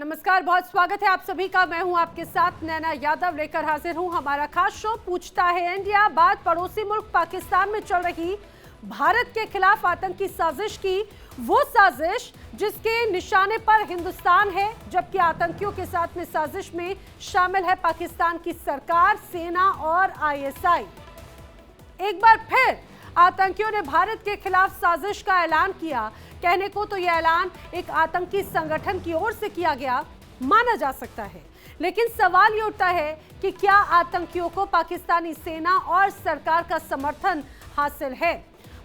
नमस्कार, बहुत स्वागत है आप सभी का। मैं हूं आपके साथ नैना यादव, लेकर हाजिर हूं हमारा खास शो पूछता है इंडिया। बात पड़ोसी मुल्क पाकिस्तान में चल रही भारत के खिलाफ आतंकी साजिश की, वो साजिश जिसके निशाने पर हिंदुस्तान है, जबकि आतंकियों के साथ में साजिश में शामिल है पाकिस्तान की सरकार, सेना और आईएसआई। एक बार फिर आतंकियों ने भारत के खिलाफ साजिश का ऐलान किया। कहने को तो यह ऐलान एक आतंकी संगठन की ओर से किया गया माना जा सकता है, लेकिन सवाल ये उठता है कि क्या आतंकियों को पाकिस्तानी सेना और सरकार का समर्थन हासिल है।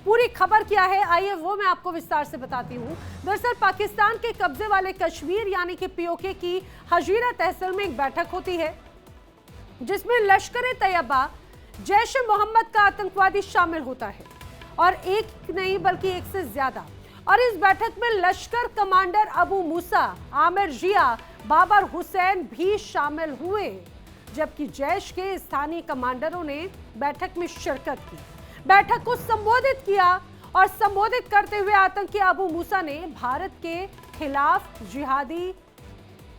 पूरी खबर क्या है, आइए वो मैं आपको विस्तार से बताती हूँ। दरअसल पाकिस्तान के कब्जे वाले कश्मीर यानी कि पीओके की हजीरा तहसील में एक बैठक होती है, जिसमें लश्कर ए तैयबा, जैश ए मोहम्मद का आतंकवादी शामिल होता है, और एक नहीं बल्कि एक से ज्यादा। और इस बैठक में लश्कर कमांडर अबू मूसा, आमिर जिया, बाबर हुसैन भी शामिल हुए, जबकि जैश के स्थानीय कमांडरों ने बैठक में शिरकत की। बैठक को संबोधित किया और संबोधित करते हुए आतंकी अबू मूसा ने भारत के खिलाफ जिहादी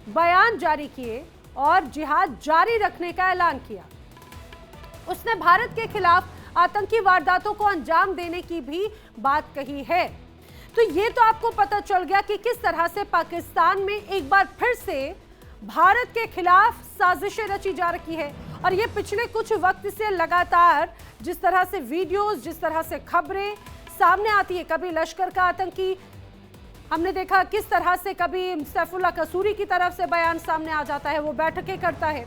बयान जारी किए और जिहाद जारी रखने का ऐलान किया। उसने भारत के खिलाफ आतंकी वारदातों को अंजाम देने की भी बात कही है। तो ये तो आपको पता चल गया कि किस तरह से पाकिस्तान में एक बार फिर से भारत के खिलाफ साजिशें रची जा रही है। और ये पिछले कुछ वक्त से लगातार जिस तरह से वीडियोस, जिस तरह से खबरें सामने आती है, कभी लश्कर का आतंकी हमने देखा किस तरह से, कभी सैफुल्लाह कसूरी की तरफ से बयान सामने आ जाता है, वो बैठकें करता है।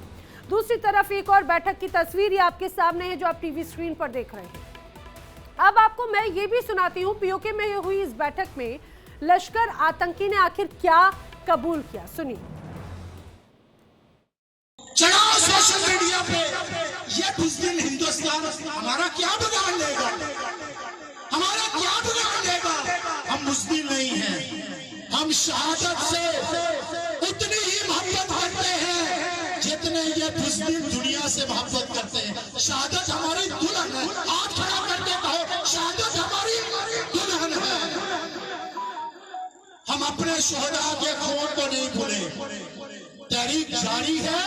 दूसरी तरफ एक और बैठक की तस्वीर ये आपके सामने है जो आप टीवी स्क्रीन पर देख रहे हैं। अब आपको मैं ये भी सुनाती हूँ पीओके में हुई इस बैठक में लश्कर आतंकी ने आखिर क्या कबूल किया, सुनिए। चढ़ाओ सोशल मीडिया पे ये बुज़दिल हिंदुस्तान हमारा क्या बिगाड़ लेगा, हमारा क्या बिगाड़ लेगा। हम बुज़दिल नहीं हैं, हम शहादत से उतनी ही मोहब्बत करते हैं जितने ये बुज़दिल दुनिया से मोहब्बत करते हैं। शहादत हमारी दुल्हन है, हाथ खड़ा करके कहो शहादत हमारी दुल्हन है। हम अपने शोहदा के खून को नहीं भूले, तहरीक जारी है।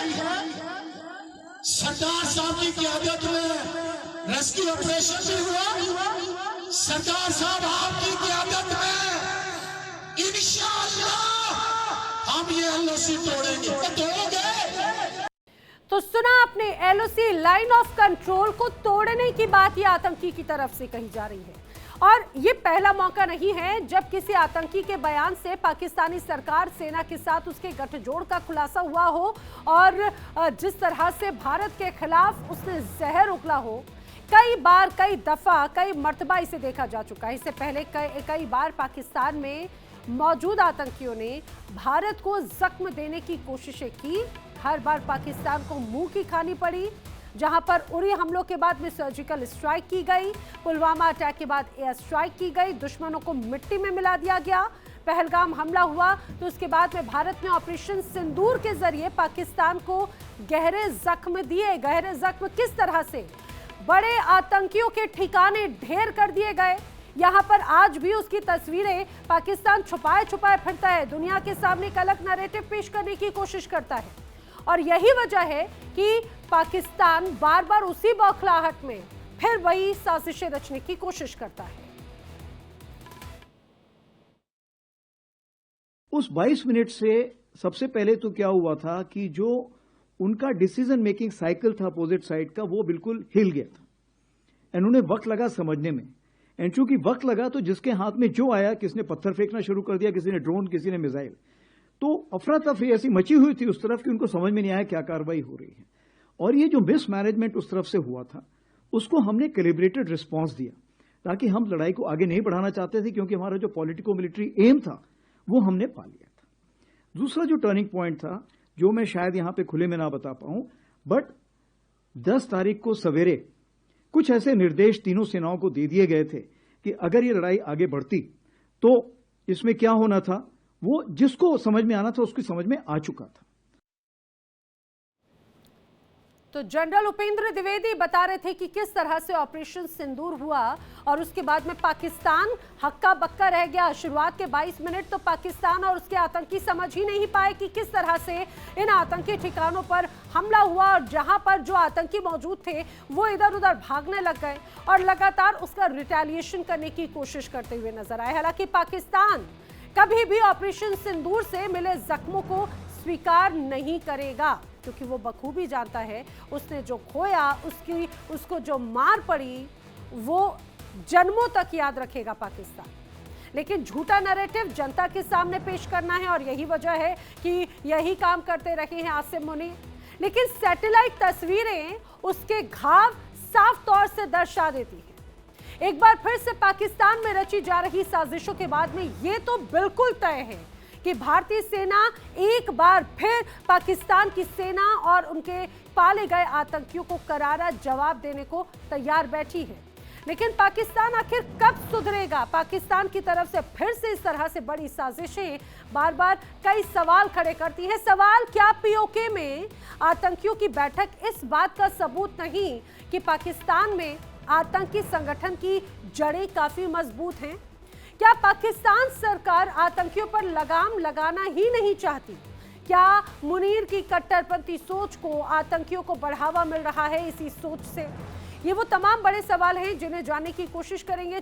सरदार साहब की क़यादत में रेस्क्यू ऑपरेशन भी हुआ। सरदार साहब आपकी क़यादत में इंशाअल्लाह हम ये एलओसी तोड़ेंगे। तोड़ोगे? तो सुना आपने, एलओसी लाइन ऑफ कंट्रोल को तोड़ने की बात ये आतंकी की तरफ से कही जा रही है। और ये पहला मौका नहीं है जब किसी आतंकी के बयान से पाकिस्तानी सरकार, सेना के साथ उसके गठजोड़ का खुलासा हुआ हो और जिस तरह से भारत के खिलाफ उसने जहर उगला हो। कई बार, कई दफा, कई मर्तबा इसे देखा जा चुका है। इससे पहले कई बार पाकिस्तान में मौजूद आतंकियों ने भारत को जख्म देने की कोशिशें की। हर बार पाकिस्तान को मुंह की खानी पड़ी, जहां पर उरी हमलों के बाद में सर्जिकल स्ट्राइक की गई, पुलवामा अटैक के बाद एयर स्ट्राइक की गई, दुश्मनों को मिट्टी में मिला दिया गया, पहलगाम हमला हुआ, तो उसके बाद में भारत ने ऑपरेशन सिंदूर के जरिए पाकिस्तान को गहरे जख्म दिए। गहरे जख्म किस तरह से, बड़े आतंकियों के ठिकाने ढेर कर दिए गए। यहाँ पर आज भी उसकी तस्वीरें पाकिस्तान छुपाए छुपाए फिरता है, दुनिया के सामने एक अलग नैरेटिव पेश करने की कोशिश करता है। और यही वजह है कि पाकिस्तान बार बार उसी बौखलाहट में फिर वही साजिशें रचने की कोशिश करता है। उस 22 मिनट से सबसे पहले तो क्या हुआ था कि जो उनका डिसीजन मेकिंग साइकिल था अपोजिट साइड का, वो बिल्कुल हिल गया था। एंड उन्हें वक्त लगा समझने में। एंड चूंकि वक्त लगा तो जिसके हाथ में जो आया, किसने पत्थर फेंकना शुरू कर दिया, किसी ने ड्रोन, किसी ने मिसाइल, तो अफरा तफरी ऐसी मची हुई थी उस तरफ कि उनको समझ में नहीं आया क्या कार्रवाई हो रही है। और ये जो मिसमैनेजमेंट उस तरफ से हुआ था, उसको हमने कैलिब्रेटेड रिस्पॉन्स दिया, ताकि हम लड़ाई को आगे नहीं बढ़ाना चाहते थे, क्योंकि हमारा जो पॉलिटिको मिलिट्री एम था वो हमने पा लिया था। दूसरा जो टर्निंग पॉइंट था, जो मैं शायद यहां पे खुले में ना बता पाऊं, बट 10 तारीख को सवेरे कुछ ऐसे निर्देश तीनों सेनाओं को दे दिए गए थे कि अगर ये लड़ाई आगे बढ़ती तो इसमें क्या होना था, वो जिसको समझ में आना था उसकी समझ में आ चुका था। तो जनरल उपेंद्र द्विवेदी बता रहे थे कि किस तरह से ऑपरेशन सिंदूर हुआ और उसके बाद में पाकिस्तान हक्का बक्का रह गया। शुरुआत के 22 मिनट तो पाकिस्तान और उसके आतंकी समझ ही नहीं पाए कि किस तरह से इन आतंकी ठिकानों पर हमला हुआ और जहां पर जो आतंकी मौजूद थे वो इधर उधर भागने लग गए और लगातार उसका रिटेलिएशन करने की कोशिश करते हुए नजर आए। हालांकि पाकिस्तान कभी भी ऑपरेशन सिंदूर से मिले जख्मों को स्वीकार नहीं करेगा, क्योंकि वो बखूबी जानता है उसने जो खोया, उसको जो मार पड़ी वो जन्मों तक याद रखेगा पाकिस्तान। लेकिन झूठा नैरेटिव जनता के सामने पेश करना है और यही वजह है कि यही काम करते रहे हैं आसिम मुनीर। लेकिन सैटेलाइट तस्वीरें उसके घाव साफ तौर से दर्शा देती हैं। एक बार फिर से पाकिस्तान में रची जा रही साजिशों के बाद में ये तो बिल्कुल तय है कि भारतीय सेना एक बार फिर पाकिस्तान की सेना और उनके पाले गए आतंकियों को करारा जवाब देने को तैयार बैठी है। लेकिन पाकिस्तान आखिर कब सुधरेगा? पाकिस्तान की तरफ से फिर से इस तरह से बड़ी साजिशें बार बार कई सवाल खड़े करती हैं। सवाल, क्या पीओके में आतंकियों की बैठक इस बात का सबूत नहीं कि पाकिस्तान में आतंकी संगठन की जड़ें काफी मजबूत हैं? क्या पाकिस्तान सरकार आतंकियों पर लगाम लगाना ही नहीं चाहती? क्या मुनीर की कट्टरपंथी सोच को आतंकियों को बढ़ावा मिल रहा है इसी सोच से? ये वो तमाम बड़े सवाल हैं जिन्हें जानने की कोशिश करेंगे।